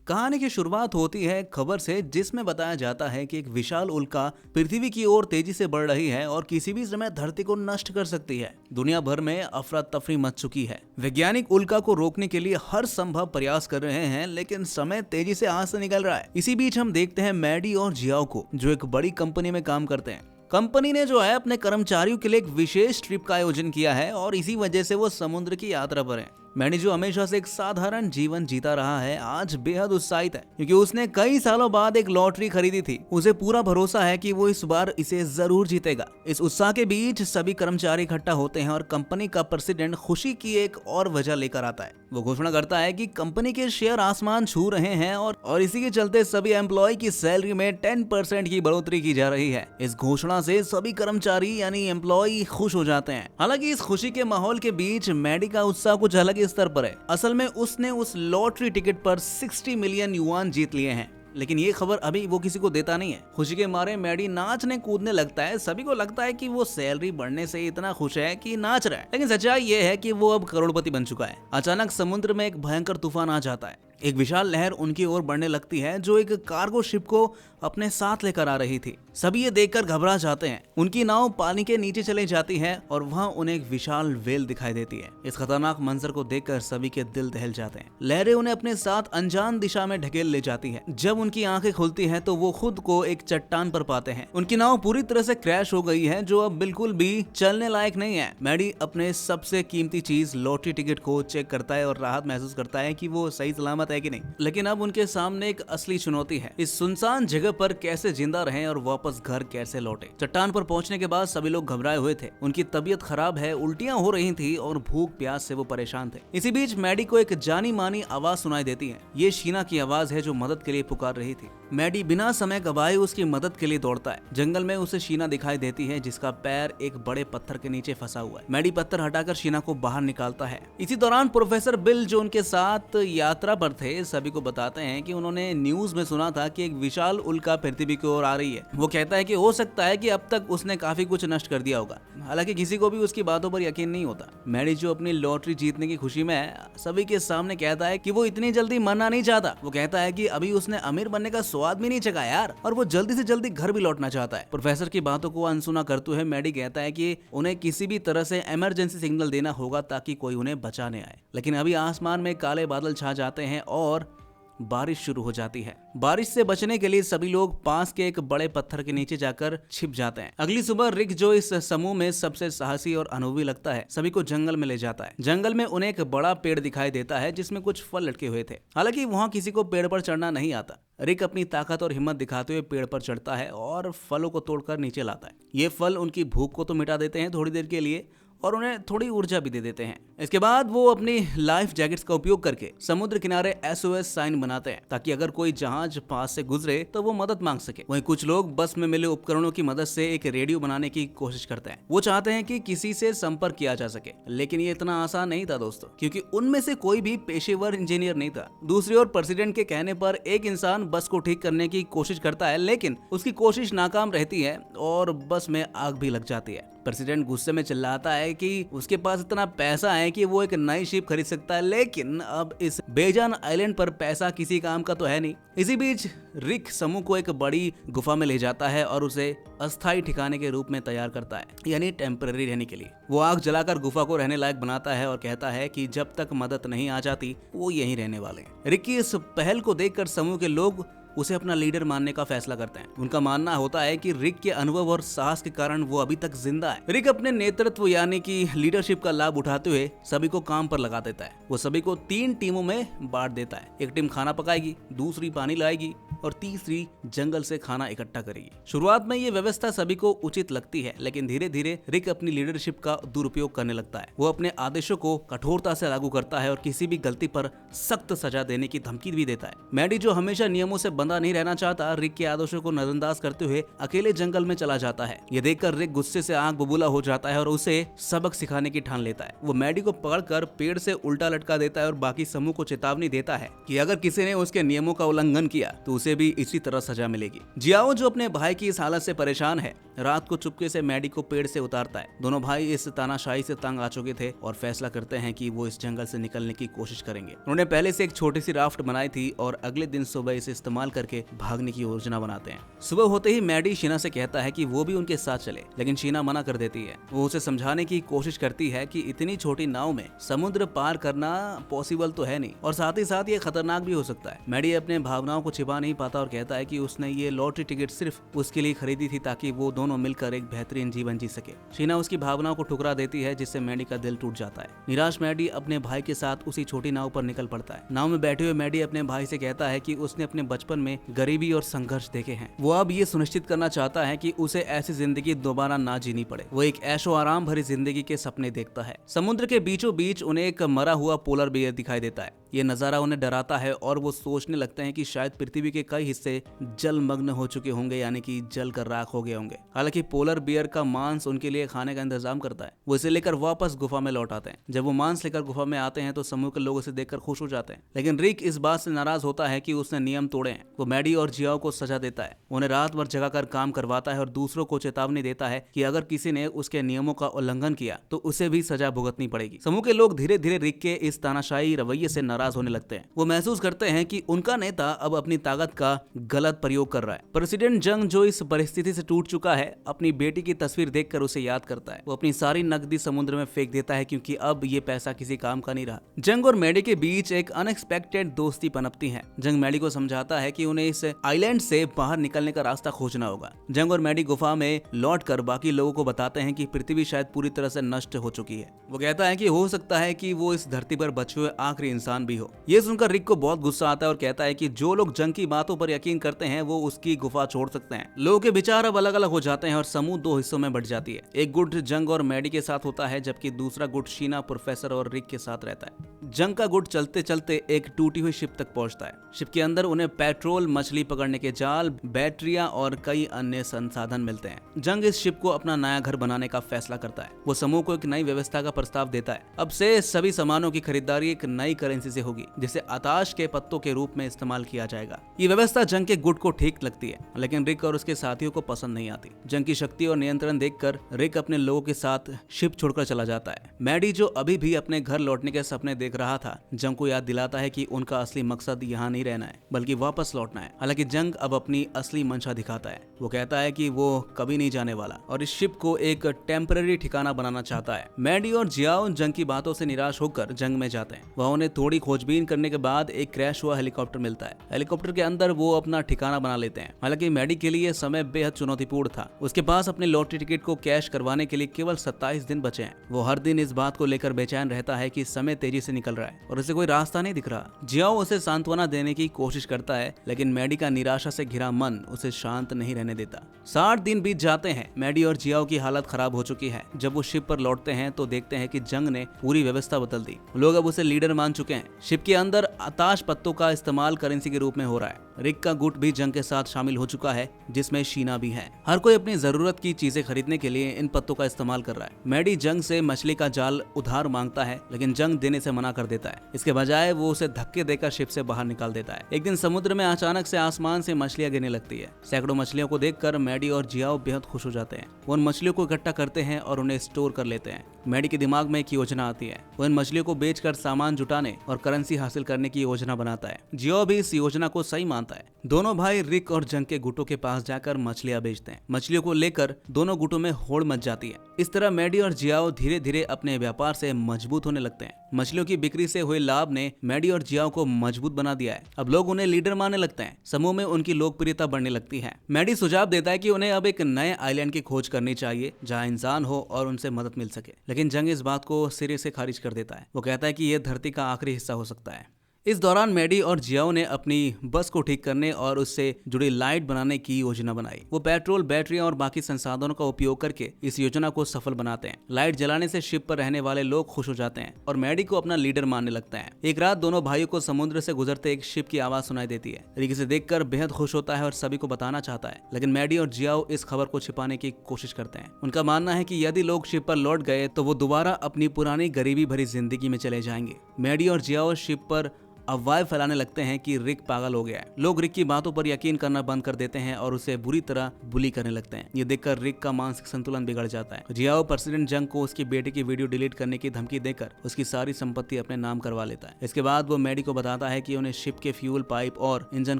कहानी की शुरुआत होती है खबर से जिसमें बताया जाता है कि एक विशाल उल्का पृथ्वी की ओर तेजी से बढ़ रही है और किसी भी समय धरती को नष्ट कर सकती है। दुनिया भर में अफरा तफरी मच चुकी है। वैज्ञानिक उल्का को रोकने के लिए हर संभव प्रयास कर रहे हैं, लेकिन समय तेजी से हाथ से निकल रहा है। इसी बीच हम देखते हैं मैडी और जियाओ को, जो एक बड़ी कंपनी में काम करते हैं। कंपनी ने जो है अपने कर्मचारियों के लिए एक विशेष ट्रिप का आयोजन किया है और इसी वजह से वो समुद्र की यात्रा पर है। मैडी, जो हमेशा से एक साधारण जीवन जीता रहा है, आज बेहद उत्साहित है क्योंकि उसने कई सालों बाद एक लॉटरी खरीदी थी। उसे पूरा भरोसा है कि वो इस बार इसे जरूर जीतेगा। इस उत्साह के बीच सभी कर्मचारी इकट्ठा होते हैं और कंपनी का प्रेसिडेंट खुशी की एक और वजह लेकर आता है। वो घोषणा करता है कि कंपनी के शेयर आसमान छू रहे हैं और इसी के चलते सभी एम्प्लॉय की सैलरी में 10% की बढ़ोतरी की जा रही है। इस घोषणा से सभी कर्मचारी यानी एम्प्लॉय खुश हो जाते हैं। हालांकि इस खुशी के माहौल के बीच मैडी का उत्साह कुछ अलग स्तर पर है। असल में उसने उस लॉटरी टिकट पर 60 मिलियन युआन जीत लिए हैं, लेकिन ये खबर अभी वो किसी को देता नहीं है। खुशी के मारे मैडी नाचने कूदने लगता है। सभी को लगता है कि वो सैलरी बढ़ने से इतना खुश है कि नाच रहा है, लेकिन सच्चाई ये है कि वो अब करोड़पति बन चुका है। अचानक समुद्र में एक भयंकर तूफान आ जाता है। एक विशाल लहर उनकी ओर बढ़ने लगती है जो एक कार्गो शिप को अपने साथ लेकर आ रही थी। सभी ये देखकर घबरा जाते हैं। उनकी नाव पानी के नीचे चली जाती है और वहाँ उन्हें एक विशाल व्हेल दिखाई देती है। इस खतरनाक मंजर को देखकर सभी के दिल दहल जाते हैं। लहरें उन्हें अपने साथ अनजान दिशा में ढकेल ले जाती है। जब उनकी आंखें खुलती हैं तो वो खुद को एक चट्टान पर पाते हैं। उनकी नाव पूरी तरह से क्रैश हो गई है, जो अब बिल्कुल भी चलने लायक नहीं है। मैडी अपने सबसे कीमती चीज लॉटरी टिकट को चेक करता है और राहत महसूस करता है कि वो सही सलामत है कि नहीं। लेकिन अब उनके सामने एक असली चुनौती है। इस सुनसान जगह पर कैसे जिंदा रहें और वापस घर कैसे लौटे। चट्टान पर पहुंचने के बाद सभी लोग घबराए हुए थे। उनकी तबीयत खराब है, उल्टियां हो रही थी और भूख प्यास से वो परेशान थे। इसी बीच मैडी को एक जानी मानी आवाज सुनाई देती है। ये शीना की आवाज है जो मदद के लिए पुकार रही थी। मैडी बिना समय गवाए उसकी मदद के लिए दौड़ता है। जंगल में उसे शीना दिखाई देती है जिसका पैर एक बड़े पत्थर के नीचे फंसा हुआ है। मैडी पत्थर हटाकर शीना को बाहर निकालता है। इसी दौरान प्रोफेसर बिल, जो उनके साथ यात्रा पर थे, सभी को बताते हैं कि उन्होंने न्यूज में सुना था कि एक विशाल उल्का पृथ्वी की ओर आ रही है। वो कहता है कि हो सकता है कि अब तक उसने काफी कुछ नष्ट कर दिया होगा। हालांकि किसी को भी उसकी बातों पर यकीन नहीं होता। मैडी, जो अपनी लॉटरी जीतने की खुशी में सभी के सामने कहता है कि वो इतनी जल्दी मरना नहीं चाहता। वो कहता है कि अभी उसने अमीर बनने का स्वाद भी नहीं चखा यार, और वो जल्दी से जल्दी घर भी लौटना चाहता है। प्रोफेसर की बातों को अनसुना करते हुए मैडी कहता है कि उन्हें किसी भी तरह से इमरजेंसी सिग्नल देना होगा ताकि कोई उन्हें बचाने आए। लेकिन अभी आसमान में काले बादल छा जाते हैं और बारिश शुरू हो जाती है। बारिश से बचने के लिए सभी लोग पास के एक बड़े पत्थर के नीचे जाकर छिप जाते हैं। अगली सुबह रिक, जो इस समूह में सबसे साहसी और अनुभवी लगता है, सभी को जंगल में ले जाता है। जंगल में उन्हें एक बड़ा पेड़ दिखाई देता है जिसमें कुछ फल लटके हुए थे। हालांकि वहाँ किसी को पेड़ पर चढ़ना नहीं आता। रिक अपनी ताकत और हिम्मत दिखाते हुए पेड़ पर चढ़ता है और फलों को तोड़कर नीचे लाता है। ये फल उनकी भूख को तो मिटा देते हैं थोड़ी देर के लिए और उन्हें थोड़ी ऊर्जा भी दे देते हैं। इसके बाद वो अपनी लाइफ जैकेट्स का उपयोग करके समुद्र किनारे SOS साइन बनाते हैं ताकि अगर कोई जहाज पास से गुजरे तो वो मदद मांग सके। वहीं कुछ लोग बस में मिले उपकरणों की मदद से एक रेडियो बनाने की कोशिश करते हैं। वो चाहते हैं कि किसी से संपर्क किया जा सके, लेकिन ये इतना आसान नहीं था दोस्तों, क्योंकि उनमें से कोई भी पेशेवर इंजीनियर नहीं था। दूसरी ओर प्रेसिडेंट के कहने पर एक इंसान बस को ठीक करने की कोशिश करता है, लेकिन उसकी कोशिश नाकाम रहती है और बस में आग भी लग जाती है। प्रेसिडेंट गुस्से में चिल्लाता है कि उसके पास इतना पैसा है कि वो एक नई शिप खरीद सकता है, लेकिन अब इस बेजान आइलैंड पर पैसा किसी काम का तो है नहीं। इसी बीच रिक समूह को एक बड़ी गुफा में ले जाता है और उसे अस्थायी ठिकाने के रूप में तैयार करता है, यानी टेम्पररी रहने के लिए। वो आग जलाकर गुफा को रहने लायक बनाता है और कहता है कि जब तक मदद नहीं आ जाती वो यहीं रहने वाले हैं। रिक की इस पहल को देखकर समूह के लोग उसे अपना लीडर मानने का फैसला करते हैं। उनका मानना होता है कि रिक के अनुभव और साहस के कारण वो अभी तक जिंदा है। रिक अपने नेतृत्व यानी कि लीडरशिप का लाभ उठाते हुए सभी को काम पर लगा देता है। वो सभी को 3 टीमों में बांट देता है। एक टीम खाना पकाएगी, दूसरी पानी लाएगी और तीसरी जंगल से खाना इकट्ठा करेगी। शुरुआत में ये व्यवस्था सभी को उचित लगती है, लेकिन धीरे धीरे रिक अपनी लीडरशिप का दुरुपयोग करने लगता है। वो अपने आदेशों को कठोरता से लागू करता है और किसी भी गलती पर सख्त सजा देने की धमकी भी देता है। मैडी, जो हमेशा नियमों से बंधा नहीं रहना चाहता, रिक के आदेशों को नजरअंदाज करते हुए अकेले जंगल में चला जाता है। ये देखकर रिक गुस्से से आग बबूला हो जाता है और उसे सबक सिखाने की ठान लेता है। वो मैडी को पकड़कर पेड़ से उल्टा लटका देता है और बाकी समूह को चेतावनी देता है कि अगर किसी ने उसके नियमों का उल्लंघन किया तो उसे भी इसी तरह सजा मिलेगी। जियाओ जो अपने भाई की इस हालत से परेशान है, रात को चुपके से मैडी को पेड़ से उतारता है। दोनों भाई इस तानाशाही से तंग आ चुके थे और फैसला करते हैं कि वो इस जंगल से निकलने की कोशिश करेंगे। उन्होंने पहले से एक छोटी सी राफ्ट बनाई थी और अगले दिन सुबह इसे इस्तेमाल करके भागने की योजना बनाते हैं। सुबह होते ही मैडी शीना से कहता है कि वो भी उनके साथ चले, लेकिन शीना मना कर देती है। वो उसे समझाने की कोशिश करती है कि इतनी छोटी नाव में समुद्र पार करना पॉसिबल तो है नहीं और साथ ही साथ ये खतरनाक भी हो सकता है। मैडी अपने भावनाओं को छिपा नहीं पाता और कहता है कि उसने ये लॉटरी टिकट सिर्फ उसके लिए खरीदी थी ताकि वो दोनों मिलकर एक बेहतरीन जीवन जी सके। शीना उसकी भावनाओं को ठुकरा देती है, जिससे मैडी का दिल टूट जाता है। निराश मैडी अपने भाई के साथ उसी छोटी नाव पर निकल पड़ता है। नाव में बैठे हुए मैडी अपने भाई से कहता है कि उसने अपने बचपन में गरीबी और संघर्ष देखे हैं। वो अब ये सुनिश्चित करना चाहता है कि उसे ऐसी जिंदगी दोबारा ना जीनी पड़े। वो एक ऐशो आराम भरी जिंदगी के सपने देखता है। समुद्र के बीचों बीच उन्हें एक मरा हुआ पोलर बियर दिखाई देता है। ये नजारा उन्हें डराता है और वो सोचने लगते हैं कि शायद पृथ्वी के कई हिस्से जलमग्न हो चुके होंगे, यानी कि जल कर राख हो गए होंगे। हालांकि पोलर बियर का मांस उनके लिए खाने का इंतजाम करता है। वो इसे लेकर वापस गुफा में लौट आते हैं। जब वो मांस लेकर गुफा में आते हैं तो समूह के लोग उसे देखकर खुश हो जाते हैं, लेकिन रिक इस बात से नाराज होता है कि उसने नियम तोड़े हैं। वो मैडी और जियाओ को सजा देता है, उन्हें रात भर जगाकर काम करवाता है और दूसरों को चेतावनी देता है कि अगर किसी ने उसके नियमों का उल्लंघन किया तो उसे भी सजा भुगतनी पड़ेगी। समूह के लोग धीरे धीरे रिक के इस तानाशाही रवैये से नाराज होने लगते हैं। वो महसूस करते हैं कि उनका नेता अब अपनी ताकत का गलत प्रयोग कर रहा है। प्रेसिडेंट जंग जो इस परिस्थिति से टूट चुका है, अपनी बेटी की तस्वीर देखकर उसे याद करता है। वो अपनी सारी नकदी समुद्र में फेंक देता है क्योंकि अब ये पैसा किसी काम का नहीं रहा। जंग और मैडी के बीच एक अनएक्सपेक्टेड दोस्ती पनपती है। जंग मैडी को समझाता है कि उन्हें इस आइलैंड से बाहर निकलने का रास्ता खोजना होगा। जंग और मैडी गुफा में लौटकर बाकी लोगों को बताते हैं कि पृथ्वी शायद पूरी तरह से नष्ट हो चुकी है। वो कहता है कि हो सकता है कि वो इस धरती पर बचे हुए आखिरी इंसान भी हो। ये सुनकर रिक को बहुत गुस्सा आता है और कहता है कि जो लोग जंग की बातों पर यकीन करते हैं वो उसकी गुफा छोड़ सकते हैं। लोगों के विचार अब अलग अलग हो जाते हैं और समूह दो हिस्सों में बढ़ जाती है। एक गुट जंग और मैडी के साथ होता है, जबकि दूसरा गुट शीना, प्रोफेसर और रिक के साथ रहता है। जंग का गुट चलते चलते एक टूटी हुई शिप तक पहुंचता है। शिप के अंदर उन्हें पेट्रोल, मछली पकड़ने के जाल, बैटरियां और कई अन्य संसाधन मिलते हैं। जंग इस शिप को अपना नया घर बनाने का फैसला करता है। वो समूह को एक नई व्यवस्था का प्रस्ताव देता है। अब से सभी सामानों की खरीदारी एक नई करेंसी से होगी, जिसे आताश के पत्तों के रूप में इस्तेमाल किया जाएगा। ये व्यवस्था जंग के गुट को ठीक लगती है, लेकिन रिक और उसके साथियों को पसंद नहीं आती। जंग की शक्ति और नियंत्रण देखकर रिक अपने लोगों के साथ शिप छोड़कर चला जाता है। मैडी जो अभी भी अपने घर लौटने के सपने देख रहा था, जंग को याद दिलाता है कि उनका असली मकसद यहाँ नहीं रहना है बल्कि वापस लौटना है। हालांकि जंग अब अपनी असली मंशा दिखाता है। वो कहता है कि वो कभी नहीं जाने वाला और इस शिप को एक टेम्पररी ठिकाना बनाना चाहता है। मैडी और जियाओ जंग की बातों से निराश होकर जंग में जाते हैं। वह उन्हें थोड़ी खोजबीन करने के बाद एक क्रैश हुआ हेलीकॉप्टर मिलता है। हेलीकॉप्टर के अंदर वो अपना ठिकाना बना लेते हैं। हालांकि मैडी के लिए समय बेहद चुनौतीपूर्ण था। उसके पास अपने लॉटरी टिकट को कैश करवाने के लिए केवल 27 दिन बचे हैं। वो हर दिन इस बात को लेकर बेचैन रहता है कि समय तेजी से निकल रहा है और उसे कोई रास्ता नहीं दिख रहा। जियाओ उसे सांत्वना देने की कोशिश करता है, लेकिन मैडी का निराशा से घिरा मन उसे शांत नहीं रहने देता। 60 दिन बीत जाते हैं। मैडी और जियाओ की हालत खराब हो चुकी है। जब वो शिप पर लौटते हैं तो देखते हैं कि जंग ने पूरी व्यवस्था बदल दी। लोग अब उसे लीडर मान चुके हैं। शिप के अंदर आताश पत्तों का इस्तेमाल करेंसी के रूप में हो रहा है। रिक का गुट भी जंग के साथ शामिल हो चुका है, जिसमें शीना भी है। हर कोई अपनी जरूरत की चीजें खरीदने के लिए इन पत्तों का इस्तेमाल कर रहा है। मैडी जंग से मछली का जाल उधार मांगता है, लेकिन जंग देने से मना कर देता है। इसके बजाय वो उसे धक्के देकर शिप से बाहर निकाल देता है। एक दिन समुद्र में अचानक से आसमान से मछलियां गिरने लगती है। सैकड़ों मछलियों को देखकर मैडी और जियाओ बेहद खुश हो जाते हैं। वो उन मछलियों को इकट्ठा करते हैं और उन्हें स्टोर कर लेते हैं। मैडी के दिमाग में एक योजना आती है। वो इन मछलियों को बेचकर सामान जुटाने और करेंसी हासिल करने की योजना बनाता है। जियाओ भी इस योजना को सही मानता है। दोनों भाई रिक और जंग के गुटों के पास जाकर मछलियां बेचते हैं। मछलियों को लेकर दोनों गुटों में होड़ मच जाती है। इस तरह मैडी और जियाओ धीरे धीरे अपने व्यापार से मजबूत होने लगते हैं। मछलियों की बिक्री से हुए लाभ ने मैडी और जियाओ को मजबूत बना दिया है। अब लोग उन्हें लीडर मानने लगते हैं। समूह में उनकी लोकप्रियता बढ़ने लगती है। मैडी सुझाव देता है कि उन्हें अब एक नए आइलैंड की खोज करनी चाहिए जहां इंसान हो और उनसे मदद मिल सके, लेकिन जंग इस बात को सिरे से खारिज कर देता है। वो कहता है कि यह धरती का आखिरी हिस्सा हो सकता है। इस दौरान मैडी और जियाओ ने अपनी बस को ठीक करने और उससे जुड़ी लाइट बनाने की योजना बनाई। वो पेट्रोल, बैटरियां और बाकी संसाधनों का उपयोग करके इस योजना को सफल बनाते हैं। लाइट जलाने से शिप पर रहने वाले लोग खुश हो जाते हैं और मैडी को अपना लीडर मानने लगते हैं। एक रात दोनों भाइयों को समुद्र से गुजरते एक शिप की आवाज सुनाई देती है। रिक इसे देखकर बेहद खुश होता है और सभी को बताना चाहता है, लेकिन मैडी और जियाओ इस खबर को छिपाने की कोशिश करते हैं। उनका मानना है कि यदि लोग शिप पर लौट गए तो वो दोबारा अपनी पुरानी गरीबी भरी जिंदगी में चले जाएंगे। मैडी और जियाओ शिप पर अफवाहें फैलाने लगते हैं कि रिक पागल हो गया है। लोग रिक की बातों पर यकीन करना बंद कर देते हैं और उसे बुरी तरह बुली करने लगते हैं। ये देखकर रिक का मानसिक संतुलन बिगड़ जाता है। जियाओ प्रेसिडेंट जंग को उसकी बेटे की वीडियो डिलीट करने की धमकी देकर उसकी सारी संपत्ति अपने नाम करवा लेता है। इसके बाद वो मैडी को बताता है कि उन्हें शिप के फ्यूल पाइप और इंजन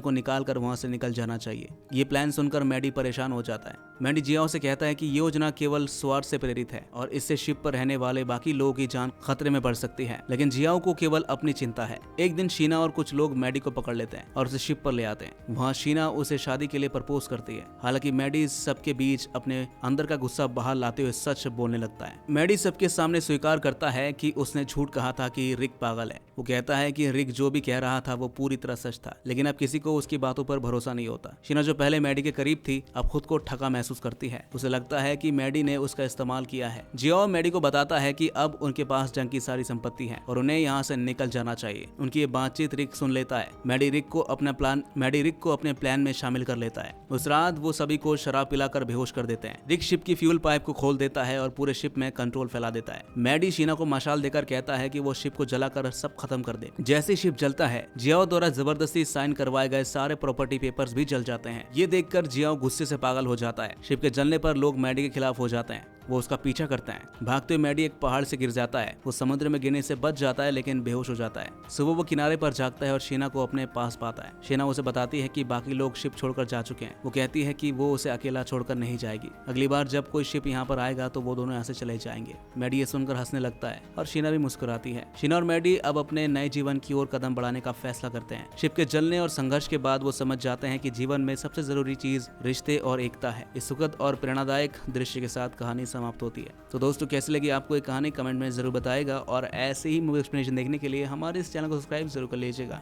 को निकाल कर वहां से निकल जाना चाहिए। ये प्लान सुनकर मैडी परेशान हो जाता है। मैडी जियाओ से कहता है कि ये योजना केवल स्वार्थ से प्रेरित है और इससे शिप पर रहने वाले बाकी लोगों की जान खतरे में पड़ सकती है, लेकिन जियाओ को केवल अपनी चिंता है। एक दिन शीना और कुछ लोग मैडी को पकड़ लेते हैं और उसे शिप पर ले आते हैं। वहाँ शीना उसे शादी के लिए प्रपोज करती है। हालांकि मैडी इस सबके बीच अपने अंदर का गुस्सा बाहर लाते हुए सच बोलने लगता है। मैडी सबके सामने स्वीकार करता है कि उसने झूठ कहा था कि रिक पागल है। वो कहता है कि रिक जो भी कह रहा था वो पूरी तरह सच था, लेकिन अब किसी को उसकी बातों पर भरोसा नहीं होता। शीना जो पहले मैडी के करीब थी अब खुद को ठगा महसूस करती है। उसे लगता है कि मैडी ने उसका इस्तेमाल किया है। जियाओ मैडी को बताता है कि अब उनके पास जंग की सारी संपत्ति है और उन्हें यहाँ से निकल जाना चाहिए। उनकी ये बातचीत रिक सुन लेता है। मैडी रिक को अपने प्लान में शामिल कर लेता है। उस रात वो सभी को शराब पिलाकर बेहोश कर देते हैं। रिक शिप की फ्यूल पाइप को खोल देता है और पूरे शिप में कंट्रोल फैला देता है। मैडी शीना को मशाल देकर कहता है कि वो शिप को जलाकर सब खत्म कर दे। जैसे शिप जलता है, जियाओ द्वारा जबरदस्ती साइन करवाए गए सारे प्रॉपर्टी पेपर्स भी जल जाते हैं। ये देखकर जियाओ गुस्से से पागल हो जाता है। शिप के जलने पर लोग मैडी के खिलाफ हो जाते हैं। वो उसका पीछा करते हैं। भागते हुए मैडी एक पहाड़ से गिर जाता है। वो समुद्र में गिरने से बच जाता है लेकिन बेहोश हो जाता है। सुबह वो किनारे पर जागता है और शीना को अपने पास पाता है। शीना उसे बताती है कि बाकी लोग शिप छोड़कर जा चुके हैं। वो कहती है कि वो उसे अकेला छोड़कर नहीं जाएगी। अगली बार जब कोई शिप यहाँ पर आएगा तो वो दोनों यहाँ से चले जाएंगे। मैडी ये सुनकर हंसने लगता है और शीना भी मुस्कुराती है। शीना और मैडी अब अपने नए जीवन की ओर कदम बढ़ाने का फैसला करते हैं। शिप के जलने और संघर्ष के बाद वो समझ जाते हैं कि जीवन में सबसे जरूरी चीज रिश्ते और एकता है। इस सुखद और प्रेरणादायक दृश्य के साथ कहानी समाप्त होती है। तो दोस्तों कैसी लगी आपको ये कहानी कमेंट में जरूर बताएगा और ऐसे ही मूवी एक्सप्लेनेशन देखने के लिए हमारे इस चैनल को सब्सक्राइब जरूर कर लीजिएगा।